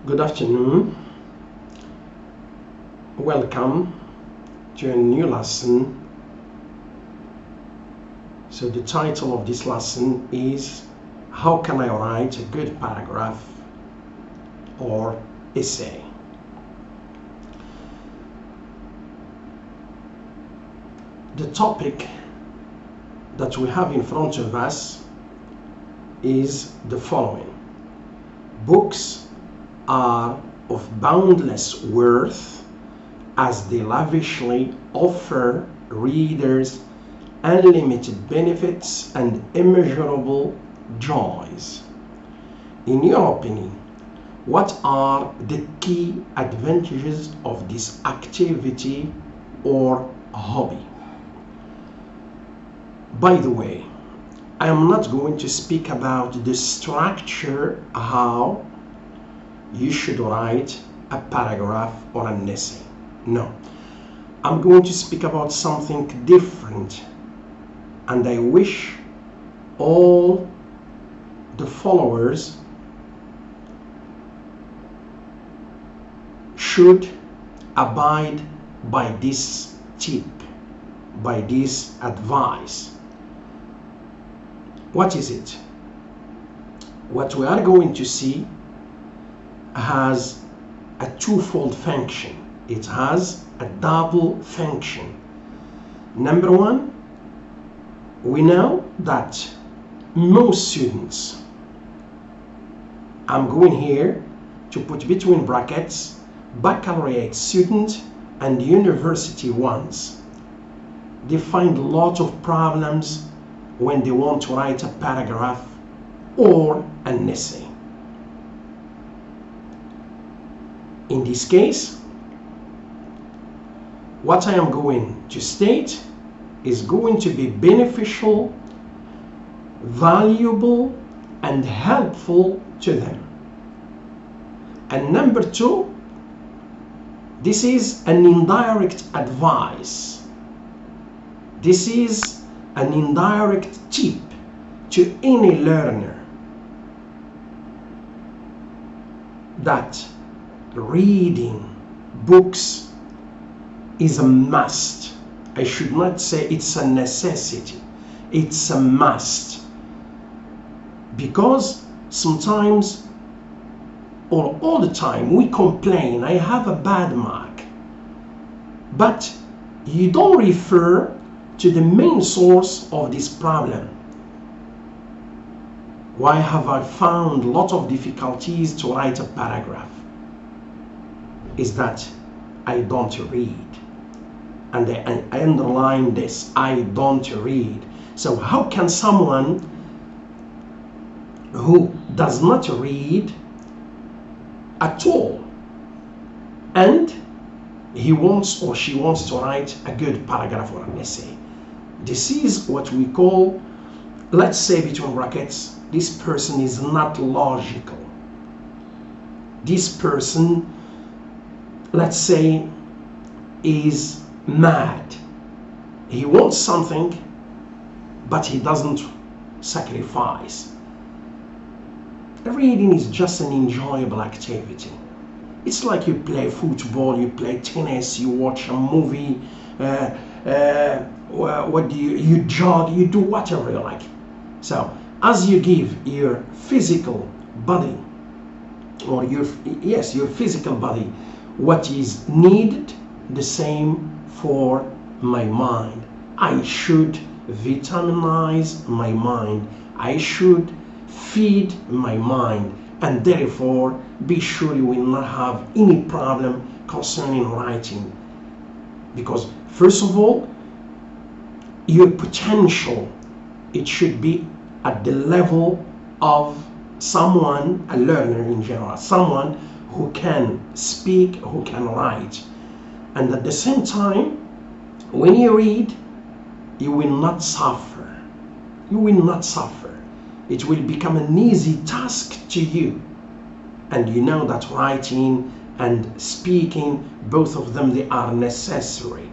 Good afternoon. Welcome to a new lesson. So the title of this lesson is How Can I Write a Good Paragraph or Essay? The topic that we have in front of us is the following. Books are of boundless worth as they lavishly offer readers unlimited benefits and immeasurable joys. In your opinion, what are the key advantages of this activity or hobby? By the way, I am not going to speak about the structure, how you should write a paragraph or an essay. No, I'm going to speak about something different, and I wish all the followers should abide by this tip, by this advice. What is it? What we are going to see has a twofold function. It has a double function. Number one, we know that most students, I'm going here to put between brackets baccalaureate student and university ones, they find a lot of problems when they want to write a paragraph or an essay. In this case, what I am going to state is going to be beneficial, valuable, and helpful to them. And number two, this is an indirect advice. This is an indirect tip to any learner that reading books is a must. I should not say it's a necessity. It's a must. Because sometimes, or all the time, we complain, I have a bad mark. But you don't refer to the main source of this problem. Why have I found a lot of difficulties to write a paragraph? Is that I don't read. And I underline this, I don't read. So how can someone who does not read at all and he wants or she wants to write a good paragraph or an essay? This is what we call, let's say between brackets, this person is not logical. This person, let's say, is mad. He wants something, but he doesn't sacrifice. Reading is just an enjoyable activity. It's like you play football, you play tennis, you watch a movie, what do you jog, you do whatever you like. So as you give your physical body, or your physical body what is needed, the same for my mind. I should vitaminize my mind. I should feed my mind, and therefore be sure you will not have any problem concerning writing. Because first of all, your potential, it should be at the level of someone, a learner in general, someone who can speak, who can write. And at the same time, when you read, you will not suffer. You will not suffer. It will become an easy task to you. And you know that writing and speaking, both of them, they are necessary.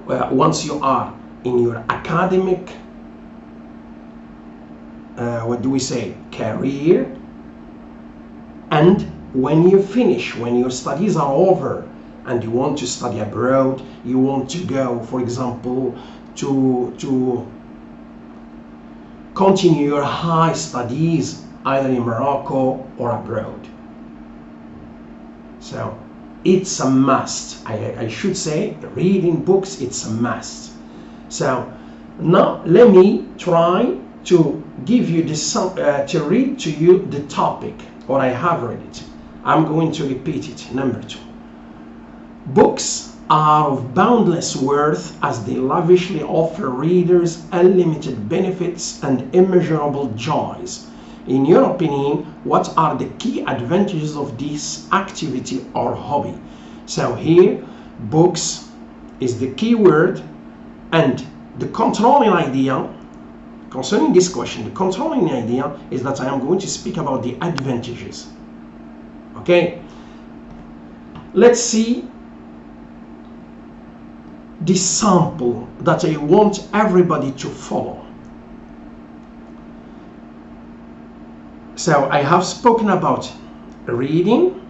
Once you are in your academic, career, and when you finish, when your studies are over and you want to study abroad, you want to go, for example, to continue your high studies either in Morocco or abroad. So it's a must. I should say, reading books, it's a must. So now let me try to give you this, to read to you the topic, or I have read it. I'm going to repeat it. Number 2. Books are of boundless worth as they lavishly offer readers unlimited benefits and immeasurable joys. In your opinion, what are the key advantages of this activity or hobby? So here, books is the key word, and the controlling idea concerning this question, the controlling idea is that I am going to speak about the advantages. Okay, let's see the sample that I want everybody to follow. So I have spoken about reading.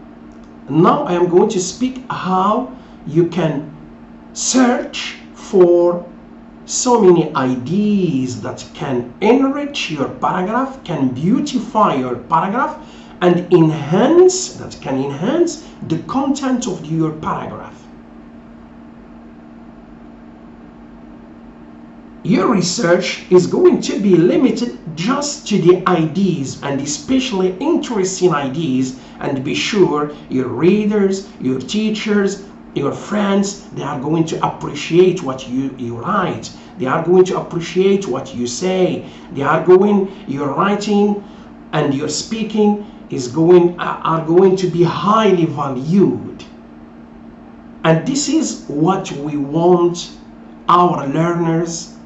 Now I am going to speak how you can search for so many ideas that can enrich your paragraph, can beautify your paragraph, and that can enhance the content of your paragraph. Your research is going to be limited just to the ideas, and especially interesting ideas, and be sure your readers, your teachers, your friends, they are going to appreciate what you write. They are going to appreciate what you say. Your writing and your speaking are going to be highly valued. And this is what we want our learners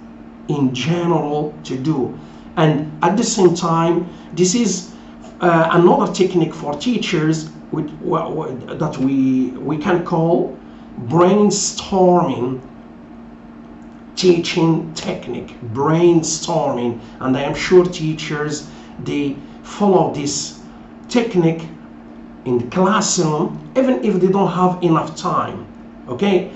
in general to do. And at the same time, this is another technique for teachers that we can call brainstorming teaching technique, brainstorming. And I am sure teachers, they follow this technique in the classroom even if they don't have enough time. Okay,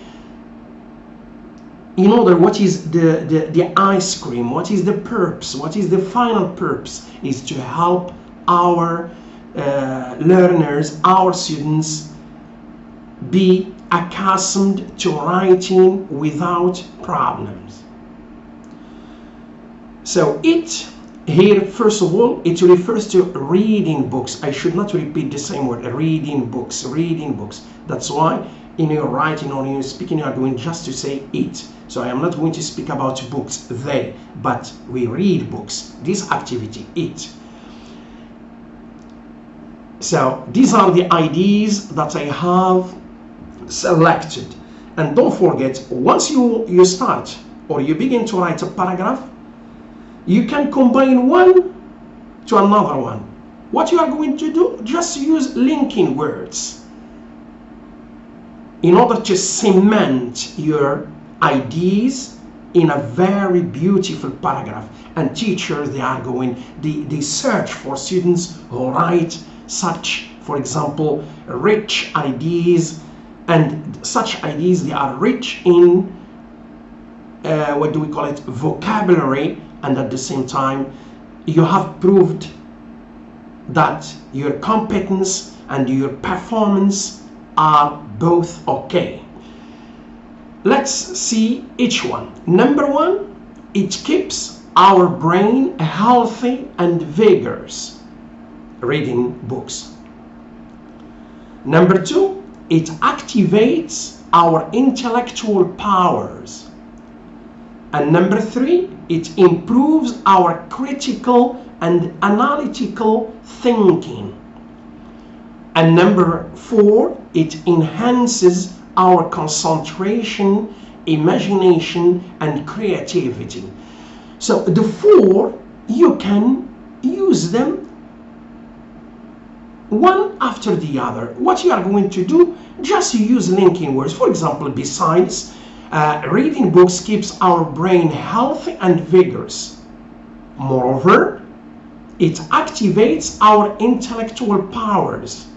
in order, what is the ice cream, what is the purpose, what is the final purpose, is to help our learners, our students, be accustomed to writing without problems. So here, first of all, it refers to reading books. I should not repeat the same word, reading books, reading books. That's why in your writing or in your speaking you are going just to say it. So I am not going to speak about books, but we read books, this activity, it. So these are the ideas that I have selected. And don't forget, once you start or you begin to write a paragraph, you can combine one to another one. What you are going to do, just use linking words in order to cement your ideas in a very beautiful paragraph. And teachers, they search for students who write such, for example, rich ideas, and such ideas, they are rich in what do we call it, vocabulary, and at the same time you have proved that your competence and your performance are both okay. Let's see each one. Number 1, it keeps our brain healthy and vigorous, reading books. Number 2, it activates our intellectual powers. And number 3, it improves our critical and analytical thinking. And number 4, it enhances our concentration, imagination, and creativity. So the 4, you can use them one after the other. What you are going to do, just use linking words. For example, besides, reading books keeps our brain healthy and vigorous. Moreover, it activates our intellectual powers.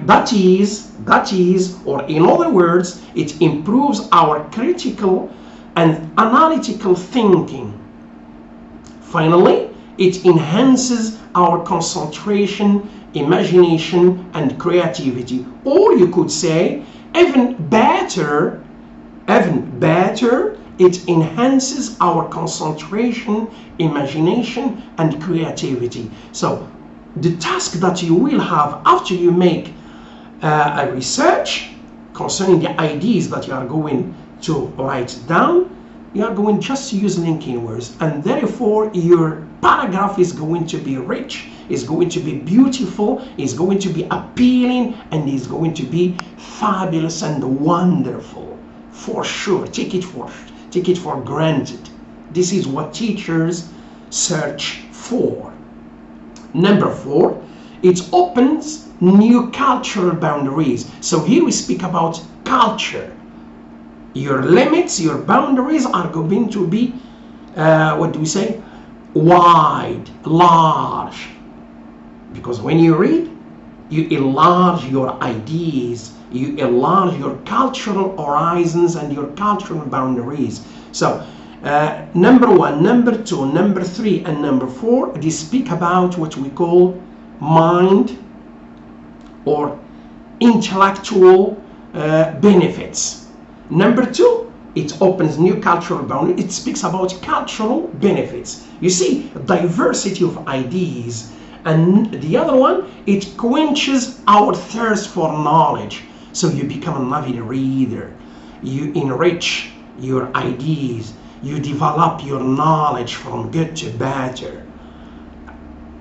that is, or in other words, it improves our critical and analytical thinking. Finally, it enhances our concentration, imagination, and creativity. Or you could say, even better, it enhances our concentration, imagination, and creativity. So the task that you will have after you make a research concerning the ideas that you are going to write down, you are going just to use linking words, and therefore your paragraph is going to be rich, is going to be beautiful, is going to be appealing, and is going to be fabulous and wonderful. For sure, take it for granted. This is what teachers search for. Number 4, it opens new cultural boundaries. So here we speak about culture. Your limits, your boundaries are going to be, what do we say? Wide, large. Because when you read, you enlarge your ideas, you enlarge your cultural horizons and your cultural boundaries. So number 1, number 2, number 3, and number 4, they speak about what we call mind or intellectual benefits. Number 2, it opens new cultural boundaries. It speaks about cultural benefits. You see, diversity of ideas. And the other one, it quenches our thirst for knowledge. So you become an avid reader. You enrich your ideas. You develop your knowledge from good to better.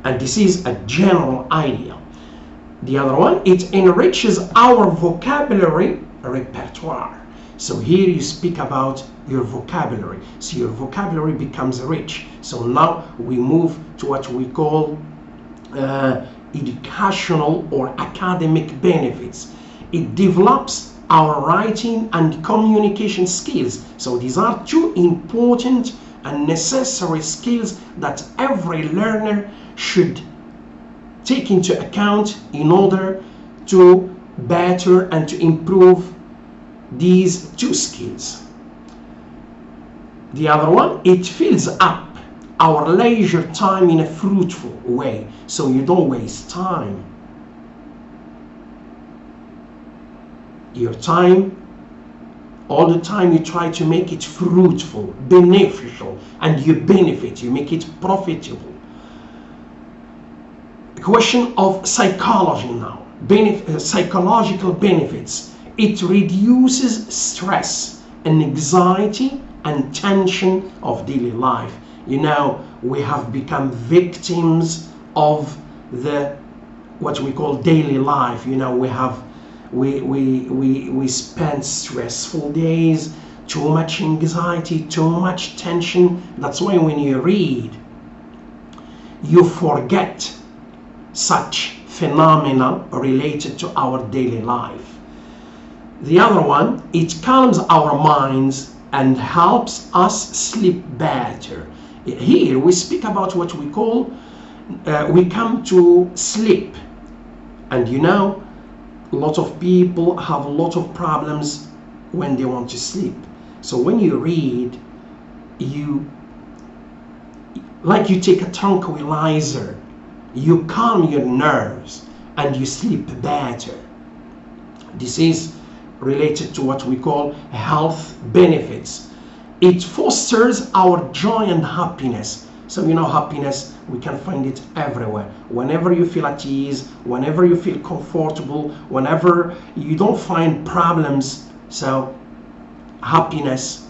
And this is a general idea. The other one, it enriches our vocabulary repertoire. So here you speak about your vocabulary. So your vocabulary becomes rich. So now we move to what we call educational or academic benefits. It develops our writing and communication skills. So these are two important and necessary skills that every learner should take into account in order to better and to improve these two skills. The other one, it fills up our leisure time in a fruitful way, so you don't waste time. Your time, all the time you try to make it fruitful, beneficial, and you benefit, you make it profitable. A question of psychology now, psychological benefits. It reduces stress and anxiety and tension of daily life. You know, we have become victims of the what we call daily life. You know, we spend stressful days, too much anxiety, too much tension. That's why when you read, you forget such phenomena related to our daily life. The other one, it calms our minds and helps us sleep better. Here we speak about what we call, we come to sleep. And you know, a lot of people have a lot of problems when they want to sleep. So when you read, like you take a tranquilizer, you calm your nerves and you sleep better. This is related to what we call health benefits. It fosters our joy and happiness. So you know, happiness, we can find it everywhere. Whenever you feel at ease, whenever you feel comfortable, whenever you don't find problems, so happiness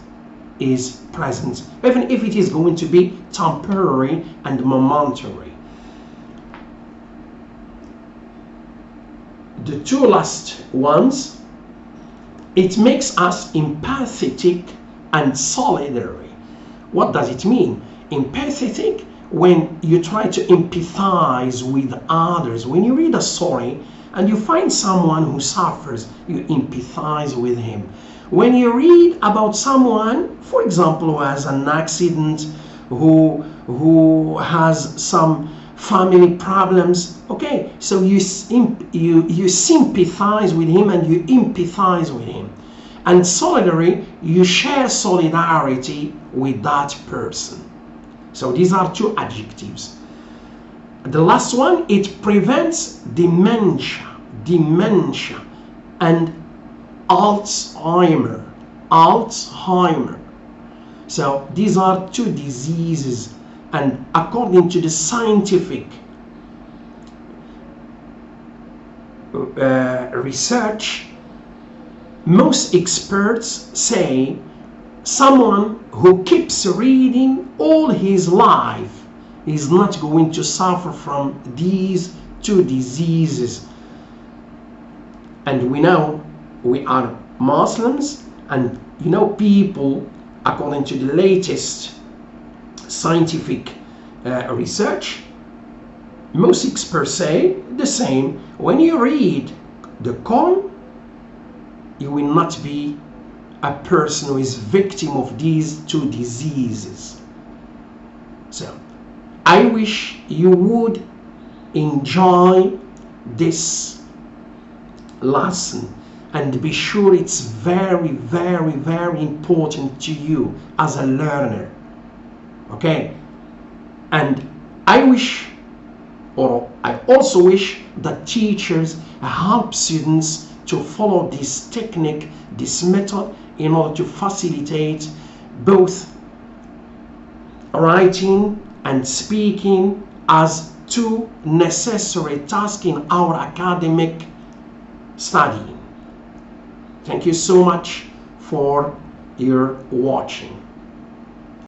is present, even if it is going to be temporary and momentary. The two last ones, it makes us empathetic and solidary. What does it mean? Empathetic, when you try to empathize with others. When you read a story and you find someone who suffers, you empathize with him. When you read about someone, for example, who has an accident, who has some family problems. Okay, so you sympathize with him and you empathize with him. And solidarity, you share solidarity with that person. So these are two adjectives. The last one, it prevents dementia and Alzheimer. So these are two diseases, and according to the scientific research, most experts say someone who keeps reading all his life is not going to suffer from these two diseases. And we know we are Muslims, and you know, people, according to the latest scientific research, most experts say the same. When you read the Quran, you will not be a person who is victim of these two diseases. So I wish you would enjoy this lesson, and be sure it's very, very, very important to you as a learner. Okay? And I wish, or I also wish, that teachers help students to follow this technique, this method, in order to facilitate both writing and speaking as two necessary tasks in our academic study. Thank you so much for your watching.